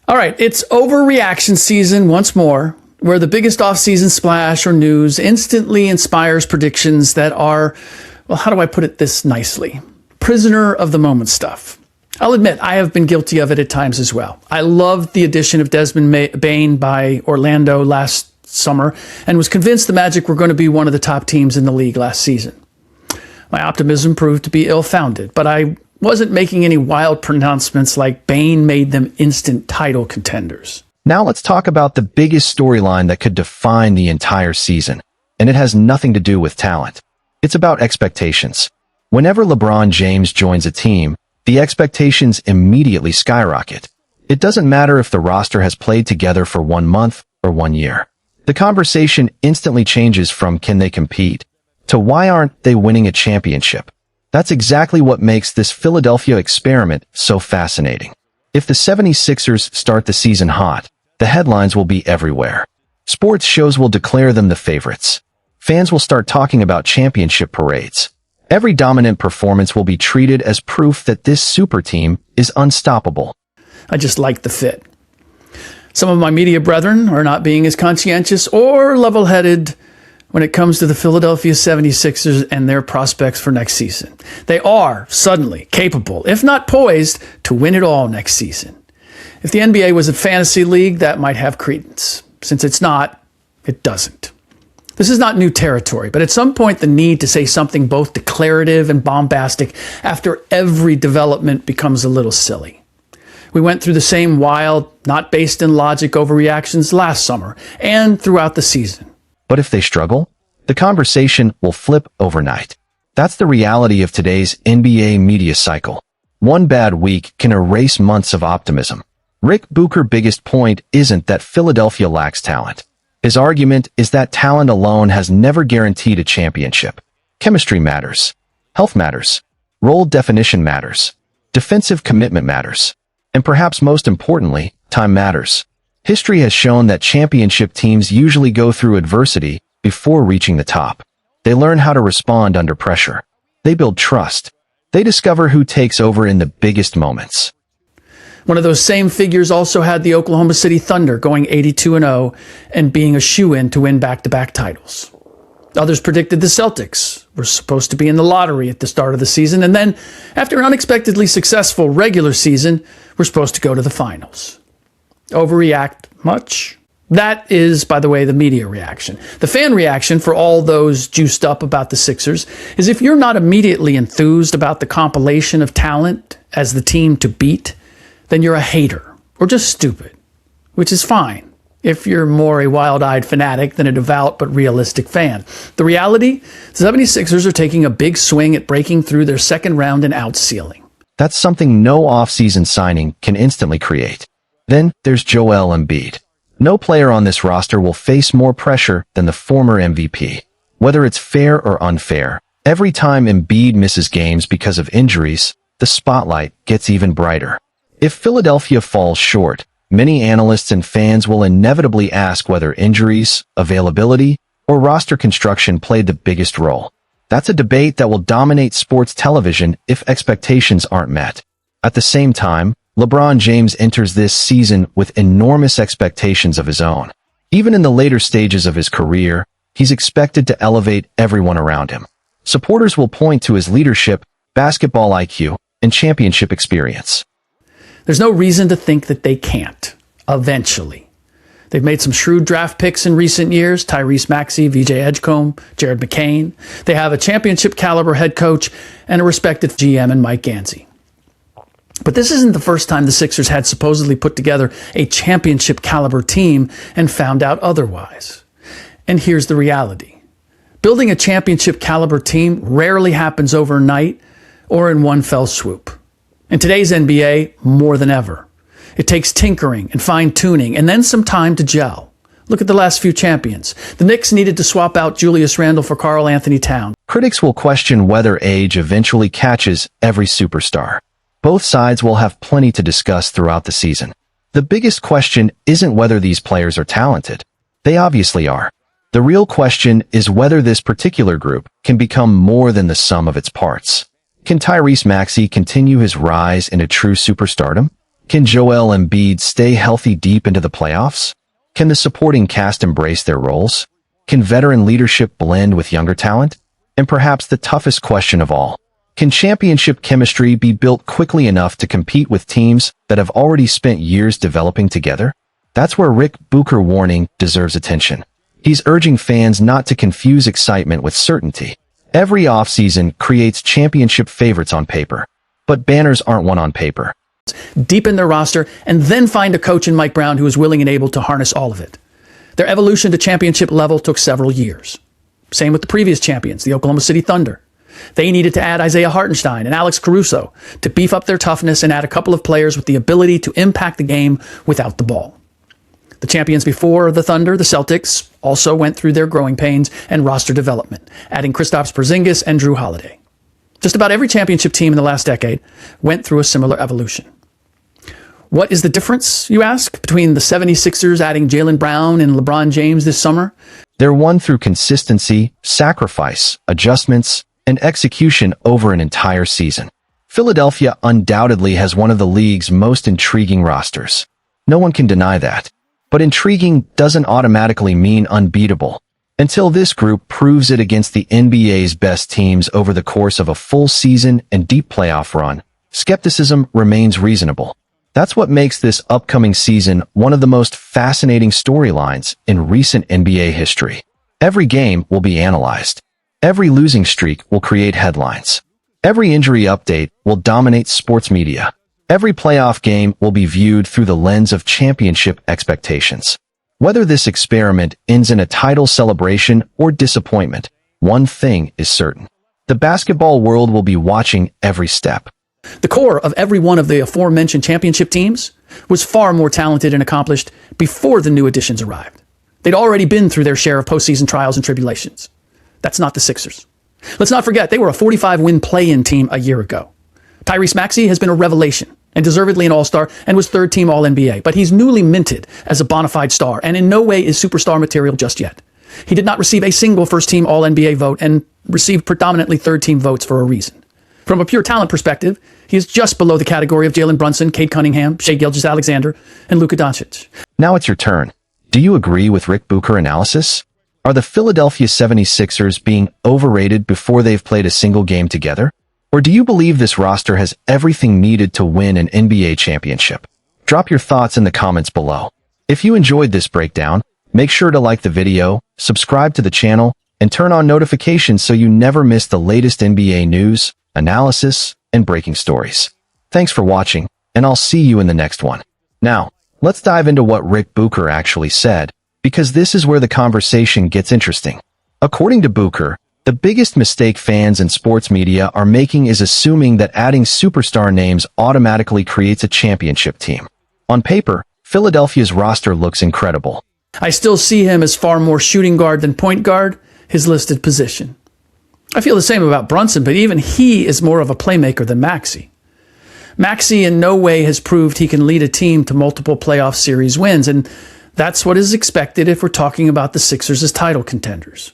All right, it's overreaction season once more, where the biggest off-season splash or news instantly inspires predictions that are, well, how do I put it this nicely? Prisoner of the moment stuff. I'll admit, I have been guilty of it at times as well. I loved the addition of Desmond Bane by Orlando last summer and was convinced the Magic were going to be one of the top teams in the league last season. My optimism proved to be ill-founded, but I wasn't making any wild pronouncements like Bane made them instant title contenders. Now let's talk about the biggest storyline that could define the entire season, and it has nothing to do with talent. It's about expectations. Whenever LeBron James joins a team, the expectations immediately skyrocket. It doesn't matter if the roster has played together for 1 month or 1 year. The conversation instantly changes from can they compete to why aren't they winning a championship? That's exactly what makes this Philadelphia experiment so fascinating. If the 76ers start the season hot, the headlines will be everywhere. Sports shows will declare them the favorites. Fans will start talking about championship parades. Every dominant performance will be treated as proof that this super team is unstoppable. I just like the fit. Some of my media brethren are not being as conscientious or level-headed when it comes to the Philadelphia 76ers and their prospects for next season. They are suddenly capable, if not poised, to win it all next season. If the NBA was a fantasy league, that might have credence. Since it's not, it doesn't. This is not new territory, but at some point the need to say something both declarative and bombastic after every development becomes a little silly. We went through the same wild, not based in logic overreactions last summer and throughout the season. But if they struggle, the conversation will flip overnight. That's the reality of today's NBA media cycle. One bad week can erase months of optimism. Ric Bucher's biggest point isn't that Philadelphia lacks talent. His argument is that talent alone has never guaranteed a championship. Chemistry matters. Health matters. Role definition matters. Defensive commitment matters. And perhaps most importantly, time matters. History has shown that championship teams usually go through adversity before reaching the top. They learn how to respond under pressure. They build trust. They discover who takes over in the biggest moments. One of those same figures also had the Oklahoma City Thunder going 82-0 and being a shoo-in to win back-to-back titles. Others predicted the Celtics were supposed to be in the lottery at the start of the season, and then, after an unexpectedly successful regular season, were supposed to go to the finals. Overreact much? That is, by the way, the media reaction. The fan reaction for all those juiced up about the Sixers is if you're not immediately enthused about the compilation of talent as the team to beat, then you're a hater or just stupid, which is fine if you're more a wild-eyed fanatic than a devout but realistic fan. The reality, the 76ers are taking a big swing at breaking through their second round and out ceiling. That's something no off-season signing can instantly create. Then there's Joel Embiid. No player on this roster will face more pressure than the former MVP. Whether it's fair or unfair, every time Embiid misses games because of injuries, the spotlight gets even brighter. If Philadelphia falls short, many analysts and fans will inevitably ask whether injuries, availability, or roster construction played the biggest role. That's a debate that will dominate sports television if expectations aren't met. At the same time, LeBron James enters this season with enormous expectations of his own. Even in the later stages of his career, he's expected to elevate everyone around him. Supporters will point to his leadership, basketball IQ, and championship experience. There's no reason to think that they can't, eventually. They've made some shrewd draft picks in recent years, Tyrese Maxey, VJ Edgecombe, Jared McCain. They have a championship-caliber head coach and a respected GM in Mike Gansey. But this isn't the first time the Sixers had supposedly put together a championship-caliber team and found out otherwise. And here's the reality. Building a championship-caliber team rarely happens overnight or in one fell swoop. In today's NBA, more than ever. It takes tinkering and fine-tuning and then some time to gel. Look at the last few champions. The Knicks needed to swap out Julius Randle for Karl Anthony Towns. Critics will question whether age eventually catches every superstar. Both sides will have plenty to discuss throughout the season. The biggest question isn't whether these players are talented. They obviously are. The real question is whether this particular group can become more than the sum of its parts. Can Tyrese Maxey continue his rise into true superstardom? Can Joel Embiid stay healthy deep into the playoffs? Can the supporting cast embrace their roles? Can veteran leadership blend with younger talent? And perhaps the toughest question of all, can championship chemistry be built quickly enough to compete with teams that have already spent years developing together? That's where Ric Bucher warning deserves attention. He's urging fans not to confuse excitement with certainty. Every offseason creates championship favorites on paper, but banners aren't one on paper. Deepen their roster, and then find a coach in Mike Brown who is willing and able to harness all of it. Their evolution to championship level took several years. Same with the previous champions, the Oklahoma City Thunder. They needed to add Isaiah Hartenstein and Alex Caruso to beef up their toughness and add a couple of players with the ability to impact the game without the ball. The champions before the Thunder, the Celtics, also went through their growing pains and roster development, adding Kristaps Porzingis and Drew Holiday. Just about every championship team in the last decade went through a similar evolution. What is the difference, you ask, between the 76ers adding Jaylen Brown and LeBron James this summer? They're won through consistency, sacrifice, adjustments, and execution over an entire season. Philadelphia undoubtedly has one of the league's most intriguing rosters. No one can deny that. But intriguing doesn't automatically mean unbeatable. Until this group proves it against the NBA's best teams over the course of a full season and deep playoff run, skepticism remains reasonable. That's what makes this upcoming season one of the most fascinating storylines in recent NBA history. Every game will be analyzed. Every losing streak will create headlines. Every injury update will dominate sports media. Every playoff game will be viewed through the lens of championship expectations. Whether this experiment ends in a title celebration or disappointment, one thing is certain. The basketball world will be watching every step. The core of every one of the aforementioned championship teams was far more talented and accomplished before the new additions arrived. They'd already been through their share of postseason trials and tribulations. That's not the Sixers. Let's not forget, they were a 45-win play-in team a year ago. Tyrese Maxey has been a revelation and deservedly an all-star and was third-team All-NBA, but he's newly minted as a bona fide star and in no way is superstar material just yet. He did not receive a single first-team All-NBA vote and received predominantly third-team votes for a reason. From a pure talent perspective, he is just below the category of Jalen Brunson, Cade Cunningham, Shai Gilgeous-Alexander, and Luka Doncic. Now it's your turn. Do you agree with Ric Bucher analysis? Are the Philadelphia 76ers being overrated before they've played a single game together? Or do you believe this roster has everything needed to win an NBA championship? Drop your thoughts in the comments below. If you enjoyed this breakdown, make sure to like the video, subscribe to the channel, and turn on notifications so you never miss the latest NBA news, analysis, and breaking stories. Thanks for watching, and I'll see you in the next one. Now, let's dive into what Ric Bucher actually said, because this is where the conversation gets interesting. According to Bucher, the biggest mistake fans and sports media are making is assuming that adding superstar names automatically creates a championship team. On paper, Philadelphia's roster looks incredible. I still see him as far more shooting guard than point guard, his listed position. I feel the same about Brunson, but even he is more of a playmaker than Maxey. Maxey in no way has proved he can lead a team to multiple playoff series wins, and that's what is expected if we're talking about the Sixers as title contenders.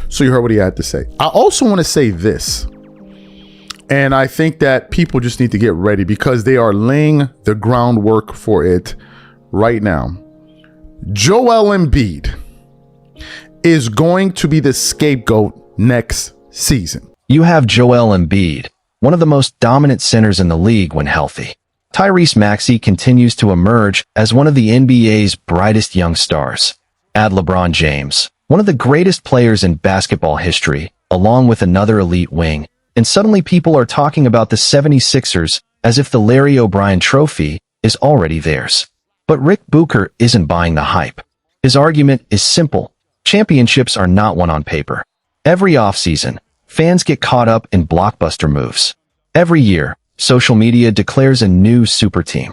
So you heard what he had to say. I also want to say this, and I think that people just need to get ready because they are laying the groundwork for it right now. Joel Embiid is going to be the scapegoat next season. You have Joel Embiid, one of the most dominant centers in the league when healthy. Tyrese Maxey continues to emerge as one of the NBA's brightest young stars. Add LeBron James, one of the greatest players in basketball history, along with another elite wing, and suddenly people are talking about the 76ers as if the Larry O'Brien trophy is already theirs. But Ric Bucher isn't buying the hype. His argument is simple. Championships are not won on paper. Every offseason, fans get caught up in blockbuster moves. Every year, social media declares a new super team.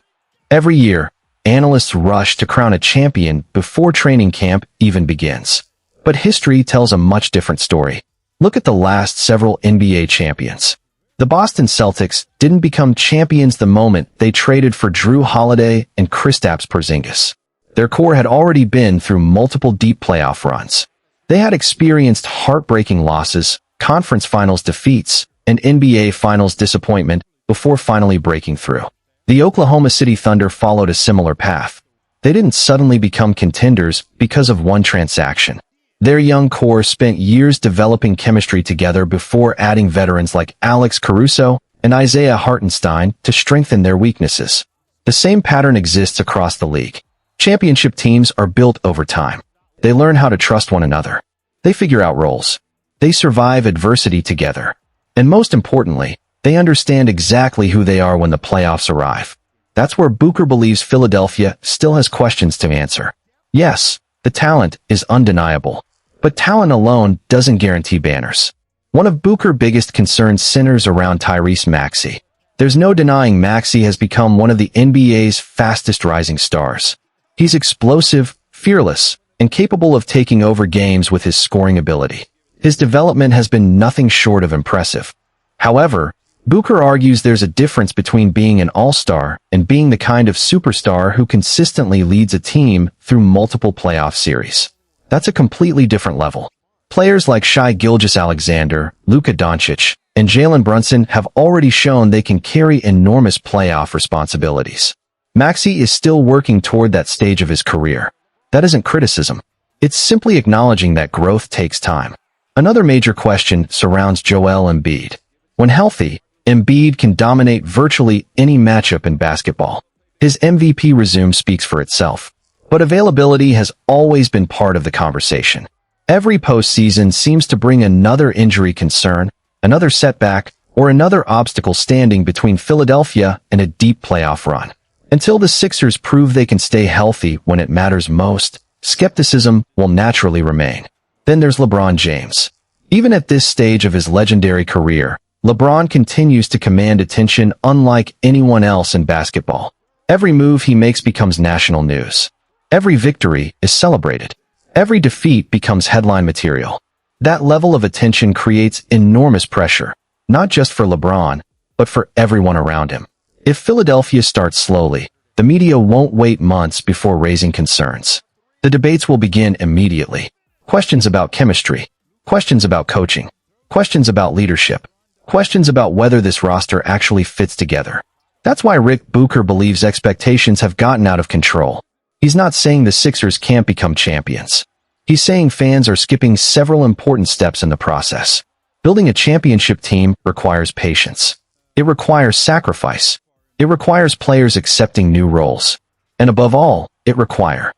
Every year, analysts rush to crown a champion before training camp even begins. But history tells a much different story. Look at the last several NBA champions. The Boston Celtics didn't become champions the moment they traded for Drew Holiday and Kristaps Porzingis. Their core had already been through multiple deep playoff runs. They had experienced heartbreaking losses, conference finals defeats, and NBA finals disappointment before finally breaking through. The Oklahoma City Thunder followed a similar path. They didn't suddenly become contenders because of one transaction. Their young core spent years developing chemistry together before adding veterans like Alex Caruso and Isaiah Hartenstein to strengthen their weaknesses. The same pattern exists across the league. Championship teams are built over time. They learn how to trust one another. They figure out roles. They survive adversity together. And most importantly, they understand exactly who they are when the playoffs arrive. That's where Bucher believes Philadelphia still has questions to answer. Yes, the talent is undeniable, but talent alone doesn't guarantee banners. One of Bucher's biggest concerns centers around Tyrese Maxey. There's no denying Maxey has become one of the NBA's fastest rising stars. He's explosive, fearless, and capable of taking over games with his scoring ability. His development has been nothing short of impressive. However, Bucher argues there's a difference between being an all-star and being the kind of superstar who consistently leads a team through multiple playoff series. That's a completely different level. Players like Shai Gilgeous-Alexander, Luka Doncic, and Jalen Brunson have already shown they can carry enormous playoff responsibilities. Maxey is still working toward that stage of his career. That isn't criticism. It's simply acknowledging that growth takes time. Another major question surrounds Joel Embiid. When healthy, Embiid can dominate virtually any matchup in basketball. His MVP resume speaks for itself. But availability has always been part of the conversation. Every postseason seems to bring another injury concern, another setback, or another obstacle standing between Philadelphia and a deep playoff run. Until the Sixers prove they can stay healthy when it matters most, skepticism will naturally remain. Then there's LeBron James. Even at this stage of his legendary career, LeBron continues to command attention unlike anyone else in basketball. Every move he makes becomes national news. Every victory is celebrated. Every defeat becomes headline material. That level of attention creates enormous pressure, not just for LeBron, but for everyone around him. If Philadelphia starts slowly, the media won't wait months before raising concerns. The debates will begin immediately. Questions about chemistry, questions about coaching, questions about leadership, questions about whether this roster actually fits together. That's why Ric Bucher believes expectations have gotten out of control. He's not saying the Sixers can't become champions. He's saying fans are skipping several important steps in the process. Building a championship team requires patience. It requires sacrifice. It requires players accepting new roles. And above all, it requires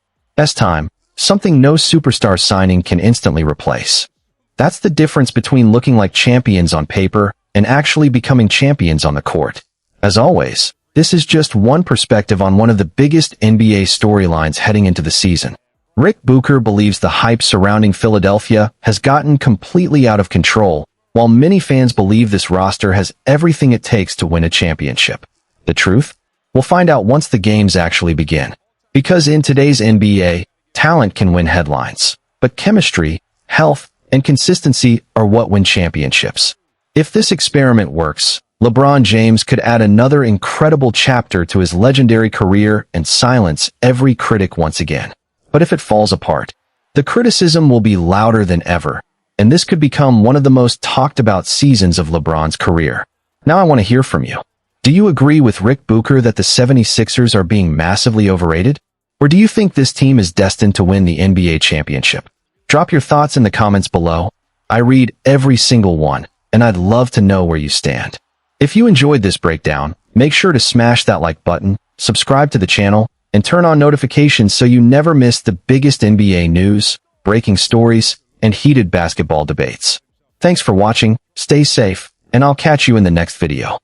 time, something no superstar signing can instantly replace. That's the difference between looking like champions on paper and actually becoming champions on the court. As always, this is just one perspective on one of the biggest NBA storylines heading into the season. Ric Bucher believes the hype surrounding Philadelphia has gotten completely out of control, while many fans believe this roster has everything it takes to win a championship. The truth? We'll find out once the games actually begin. Because in today's NBA, talent can win headlines, but chemistry, health, and consistency are what win championships. If this experiment works, LeBron James could add another incredible chapter to his legendary career and silence every critic once again. But if it falls apart, the criticism will be louder than ever, and this could become one of the most talked about seasons of LeBron's career. Now I want to hear from you. Do you agree with Ric Bucher that the 76ers are being massively overrated? Or do you think this team is destined to win the NBA championship? Drop your thoughts in the comments below. I read every single one, and I'd love to know where you stand. If you enjoyed this breakdown, make sure to smash that like button, subscribe to the channel, and turn on notifications so you never miss the biggest NBA news, breaking stories, and heated basketball debates. Thanks for watching, stay safe, and I'll catch you in the next video.